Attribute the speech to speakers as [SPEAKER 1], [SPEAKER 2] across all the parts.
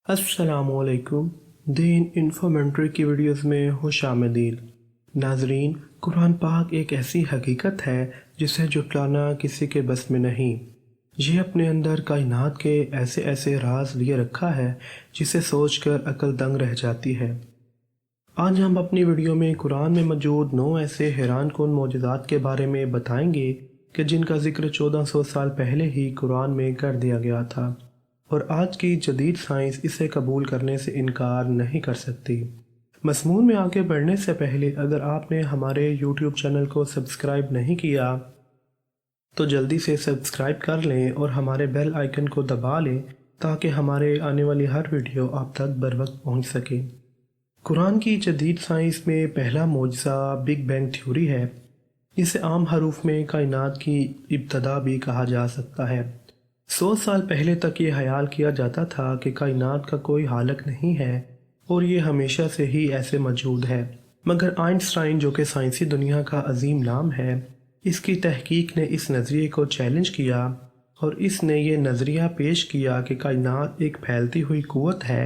[SPEAKER 1] अस्सलाम वालेकुम। दीन इन्फॉर्मेंट्री की वीडियोस में खुश आमदीद। नाजरीन, कुरान पाक एक ऐसी हकीकत है जिसे जुटलाना किसी के बस में नहीं। ये अपने अंदर कायनात के ऐसे ऐसे राज लिए रखा है जिसे सोचकर अक्ल दंग रह जाती है। आज हम अपनी वीडियो में कुरान में मौजूद 9 ऐसे हैरान कुन मौजूदात के बारे में बताएंगे कि जिनका जिक्र 1400 साल पहले ही कुरान में कर दिया गया था और आज की जदीद साइंस इसे कबूल करने से इनकार नहीं कर सकती। मज़मून में आगे बढ़ने से पहले अगर आपने हमारे यूट्यूब चैनल को सब्सक्राइब नहीं किया तो जल्दी से सब्सक्राइब कर लें और हमारे बेल आइकन को दबा लें ताकि हमारे आने वाली हर वीडियो आप तक बर वक्त पहुँच सके। कुरान की जदीद साइंस में पहला मौजज़ा बिग बैंग थ्योरी है। इसे आम हरूफ में कायनात की इब्तदा भी कहा जा सकता है। 100 साल पहले तक ये ख्याल किया जाता था कि कायनात का कोई हालक नहीं है और ये हमेशा से ही ऐसे मौजूद है, मगर आइंस्टाइन जो कि साइंसी दुनिया का अजीम नाम है, इसकी तहकीक ने इस नज़रिए को चैलेंज किया और इसने ये नज़रिया पेश किया कि कायनात एक फैलती हुई क़ुव्वत है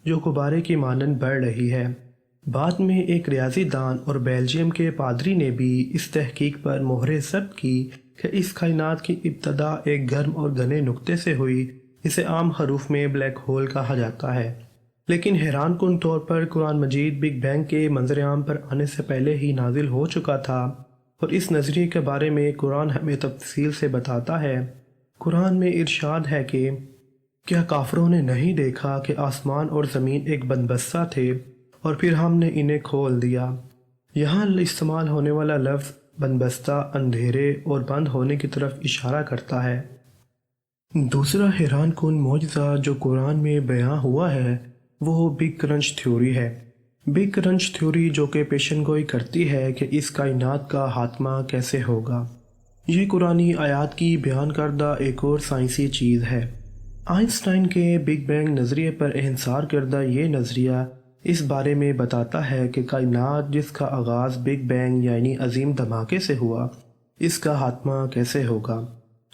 [SPEAKER 1] जो गुब्बारे की मानंद बढ़ रही है। बाद में एक रियाज़ीदान और बेल्जियम के पादरी ने भी इस तहकीक पर मोहरे ज़ब्त की कि इस कायनात की इब्तदा एक गर्म और घने नुक्ते से हुई। इसे आम हरूफ में ब्लैक होल कहा जाता है, लेकिन हैरान कुन तौर पर कुरान मजीद बिग बैंग के मंजर आम पर आने से पहले ही नाजिल हो चुका था और इस नज़रिए के बारे में कुरान हमें तफसील से बताता है। कुरान में इरशाद है कि क्या काफरों ने नहीं देखा कि आसमान और ज़मीन एक बंदबस्ता थे और फिर हमने इन्हें खोल दिया। यहाँ इस्तेमाल होने वाला लफ्ज़ बंदबस्ता अंधेरे और बंद होने की तरफ इशारा करता है। दूसरा हैरान कुन मौजज़ा जो कुरान में बयां हुआ है वो बिग क्रंच थ्योरी है। बिग क्रंच थ्योरी जो कि पेशनगोई करती है कि इस कायनात का खात्मा कैसे होगा। ये कुरानी आयात की बयान करदा एक और साइंसी चीज़ है। आइंस्टाइन के बिग बैंग नज़रिए पर इन्हिसार करदा ये नज़रिया इस बारे में बताता है कि कायनात जिसका आगाज़ बिग बैंग यानी अजीम धमाके से हुआ, इसका खात्मा कैसे होगा।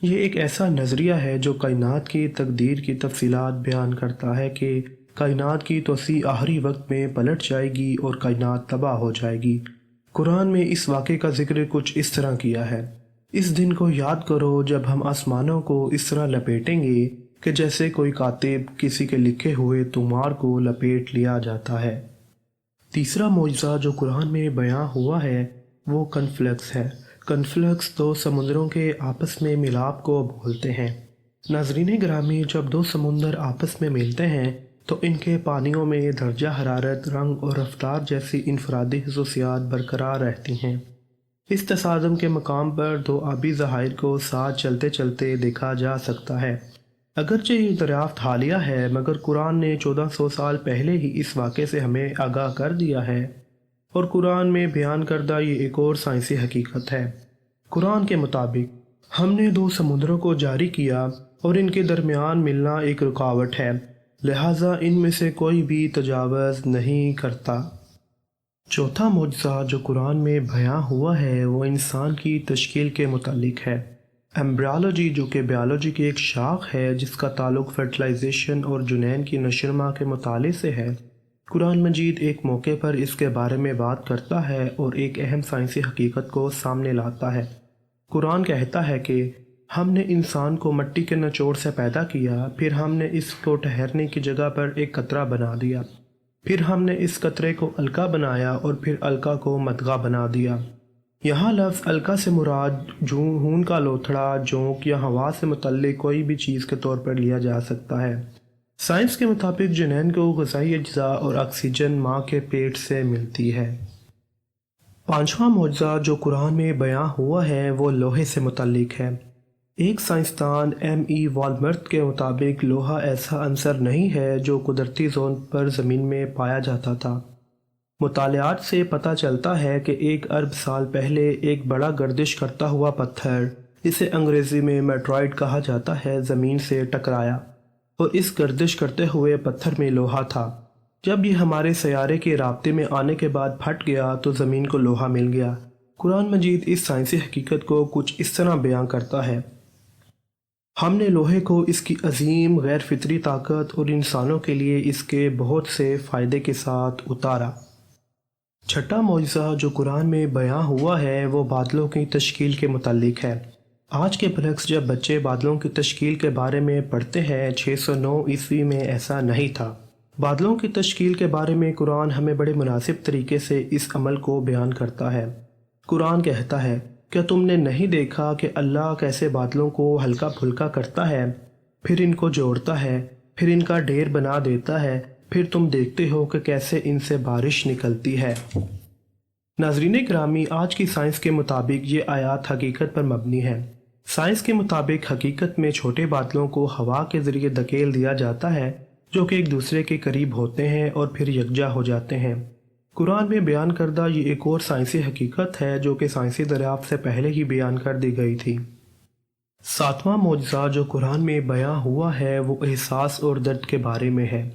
[SPEAKER 1] ये एक ऐसा नज़रिया है जो कायनात की तकदीर की तफसीलात बयान करता है कि कायनात की तोसी आखिरी वक्त में पलट जाएगी और कायनात तबाह हो जाएगी। कुरान में इस वाक़े का जिक्र कुछ इस तरह किया है। इस दिन को याद करो जब हम आसमानों को इस तरह लपेटेंगे कि जैसे कोई कातिब किसी के लिखे हुए तुमार को लपेट लिया जाता है। तीसरा मौजज़ा जो कुरान में बयां हुआ है वो कन्फ्लक्स है। कन्फ्लक्स दो समुद्रों के आपस में मिलाप को बोलते हैं। नाज़रीन गिरामी, जब दो समुंदर आपस में मिलते हैं तो इनके पानियों में दर्जा हरारत, रंग और रफ्तार जैसी इनफरादी खसूसियात बरकरार रहती हैं। इस तसादम के मकाम पर दो आबी ज़हायर को साथ चलते चलते देखा जा सकता है। अगरचे ये दरियाफ्त हालिया है, मगर कुरान ने 1400 साल पहले ही इस वाक़े से हमें आगाह कर दिया है और कुरान में बयान करदा ये एक और साइंसी हकीकत है। कुरान के मुताबिक हमने दो समुद्रों को जारी किया और इनके दरमियान मिलना एक रुकावट है, लिहाजा इनमें से कोई भी तजावज़ नहीं करता। चौथा मौजज़ा जो कुरान में बयां हुआ है वो इंसान की तश्कील के मुतालिक है। एम्ब्रियोलॉजी जो कि बायोलॉजी की एक शाख है जिसका ताल्लुक़ फर्टिलाइजेशन और जुनैन की नशरमा के मुताले से है। कुरान मजीद एक मौके पर इसके बारे में बात करता है और एक अहम साइंसी हकीकत को सामने लाता है। कुरान कहता है कि हमने इंसान को मिट्टी के निचोड़ से पैदा किया, फिर हमने इसको ठहरने की जगह पर एक कतरा बना दिया, फिर हमने इस कतरे को अलका बनाया और फिर अलका को मदगा बना दिया। यहाँ लफ्ज़ अलका से मुराद जून का लोथड़ा, जोंक या हवा से मुतल्लिक कोई भी चीज़ के तौर पर लिया जा सकता है। साइंस के मुताबिक जुनैन को ग़िज़ाई अज्जा और ऑक्सीजन माँ के पेट से मिलती है। पांचवा मौजज़ा जो कुरान में बयां हुआ है वो लोहे से मुतल्लिक है। एक साइंसदान M.E. वॉलमर्थ के मुताबिक लोहा ऐसा अंसर नहीं है जो कुदरती ज़ोन पर ज़मीन में पाया जाता था। मुतालियात से पता चलता है कि 1 अरब साल पहले एक बड़ा गर्दिश करता हुआ पत्थर, इसे अंग्रेज़ी में मेट्रॉइड कहा जाता है, ज़मीन से टकराया और इस गर्दिश करते हुए पत्थर में लोहा था। जब ये हमारे सैयारे के राब्ते में आने के बाद फट गया तो ज़मीन को लोहा मिल गया। कुरान मजीद इस साइंसी हकीकत को कुछ इस तरह बयां करता है। ہم نے لوہے کو اس کی عظیم غیر فطری طاقت اور انسانوں کے لیے اس کے بہت سے فائدے کے ساتھ اتارا۔ چھٹا معجزہ جو قرآن میں بیان ہوا ہے وہ بادلوں کی تشکیل کے متعلق ہے۔ آج کے برعکس جب بچے بادلوں کی تشکیل کے بارے میں پڑھتے ہیں 609 عیسوی میں ایسا نہیں تھا۔ بادلوں کی تشکیل کے بارے میں قرآن ہمیں بڑے مناسب طریقے سے اس عمل کو بیان کرتا ہے۔ قرآن کہتا ہے، کیا تم نے نہیں دیکھا کہ اللہ کیسے بادلوں کو ہلکا پھلکا کرتا ہے، پھر ان کو جوڑتا ہے، پھر ان کا ڈھیر بنا دیتا ہے، پھر تم دیکھتے ہو کہ کیسے ان سے بارش نکلتی ہے۔ ناظرین گرامی، آج کی سائنس کے مطابق یہ آیات حقیقت پر مبنی ہے۔ سائنس کے مطابق حقیقت میں چھوٹے بادلوں کو ہوا کے ذریعے دھکیل دیا جاتا ہے جو کہ ایک دوسرے کے قریب ہوتے ہیں اور پھر یکجا ہو جاتے ہیں۔ قرآن میں بیان کردہ یہ ایک اور سائنسی حقیقت ہے جو کہ سائنسی دریافت سے پہلے ہی بیان کر دی گئی تھی۔ ساتواں معجزہ جو قرآن میں بیان ہوا ہے وہ احساس اور درد کے بارے میں ہے۔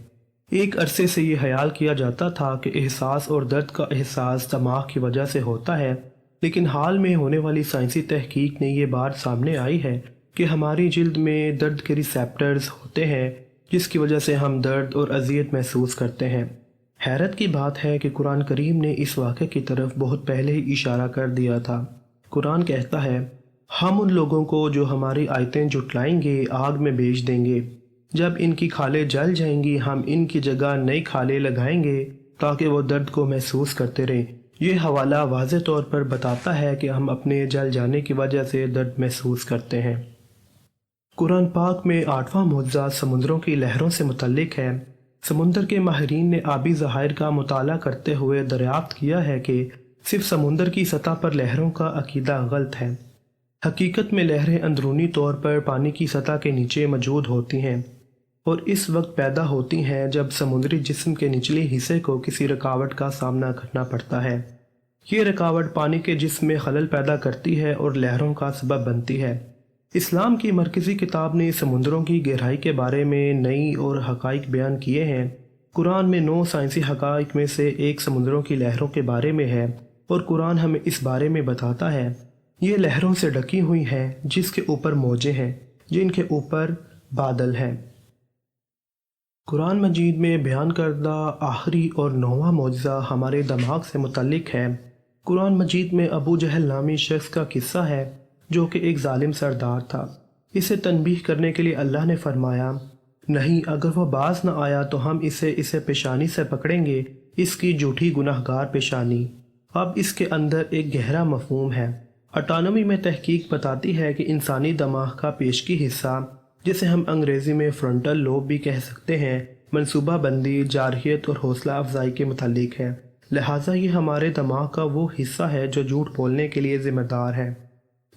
[SPEAKER 1] ایک عرصے سے یہ خیال کیا جاتا تھا کہ احساس اور درد کا احساس دماغ کی وجہ سے ہوتا ہے، لیکن حال میں ہونے والی سائنسی تحقیق نے یہ بات سامنے آئی ہے کہ ہماری جلد میں درد کے ریسیپٹرز ہوتے ہیں جس کی وجہ سے ہم درد اور اذیت محسوس کرتے ہیں۔ حیرت کی بات ہے کہ قرآن کریم نے اس واقعے کی طرف بہت پہلے ہی اشارہ کر دیا تھا۔ قرآن کہتا ہے، ہم ان لوگوں کو جو ہماری آیتیں جھٹلائیں گے آگ میں بیچ دیں گے، جب ان کی کھالیں جل جائیں گی ہم ان کی جگہ نئی کھالیں لگائیں گے تاکہ وہ درد کو محسوس کرتے رہیں۔ یہ حوالہ واضح طور پر بتاتا ہے کہ ہم اپنے جل جانے کی وجہ سے درد محسوس کرتے ہیں۔ قرآن پاک میں 8واں معجزہ سمندروں کی لہروں سے متعلق ہے۔ سمندر کے ماہرین نے آبی ذخائر کا مطالعہ کرتے ہوئے دریافت کیا ہے کہ صرف سمندر کی سطح پر لہروں کا عقیدہ غلط ہے۔ حقیقت میں لہریں اندرونی طور پر پانی کی سطح کے نیچے موجود ہوتی ہیں اور اس وقت پیدا ہوتی ہیں جب سمندری جسم کے نچلے حصے کو کسی رکاوٹ کا سامنا کرنا پڑتا ہے۔ یہ رکاوٹ پانی کے جسم میں خلل پیدا کرتی ہے اور لہروں کا سبب بنتی ہے۔ اسلام کی مرکزی کتاب نے سمندروں کی گہرائی کے بارے میں نئی اور حقائق بیان کیے ہیں۔ قرآن میں 9 سائنسی حقائق میں سے ایک سمندروں کی لہروں کے بارے میں ہے اور قرآن ہمیں اس بارے میں بتاتا ہے، یہ لہروں سے ڈھکی ہوئی ہیں جس کے اوپر موجیں ہیں، جن کے اوپر بادل ہیں۔ قرآن مجید میں بیان کردہ آخری اور 9واں معجزہ ہمارے دماغ سے متعلق ہے۔ قرآن مجید میں ابو جہل نامی شخص کا قصہ ہے جو کہ ایک ظالم سردار تھا۔ اسے تنبیہ کرنے کے لیے اللہ نے فرمایا، نہیں، اگر وہ باز نہ آیا تو ہم اسے پیشانی سے پکڑیں گے، اس کی جھوٹی گناہ گار پیشانی۔ اب اس کے اندر ایک گہرا مفہوم ہے۔ اٹانومی میں تحقیق بتاتی ہے کہ انسانی دماغ کا پیشگی حصہ، جسے ہم انگریزی میں فرنٹل لوب بھی کہہ سکتے ہیں، منصوبہ بندی، جارحیت اور حوصلہ افزائی کے متعلق ہے۔ لہٰذا یہ ہمارے دماغ کا وہ حصہ ہے جو جھوٹ بولنے کے لیے ذمہ دار ہے۔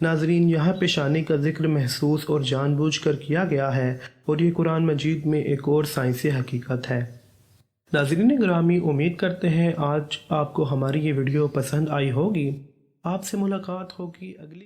[SPEAKER 1] ناظرین، یہاں پیشانی کا ذکر محسوس اور جان بوجھ کر کیا گیا ہے اور یہ قرآن مجید میں ایک اور سائنسی حقیقت ہے۔ ناظرین گرامی، امید کرتے ہیں آج آپ کو ہماری یہ ویڈیو پسند آئی ہوگی۔ آپ سے ملاقات ہوگی اگلی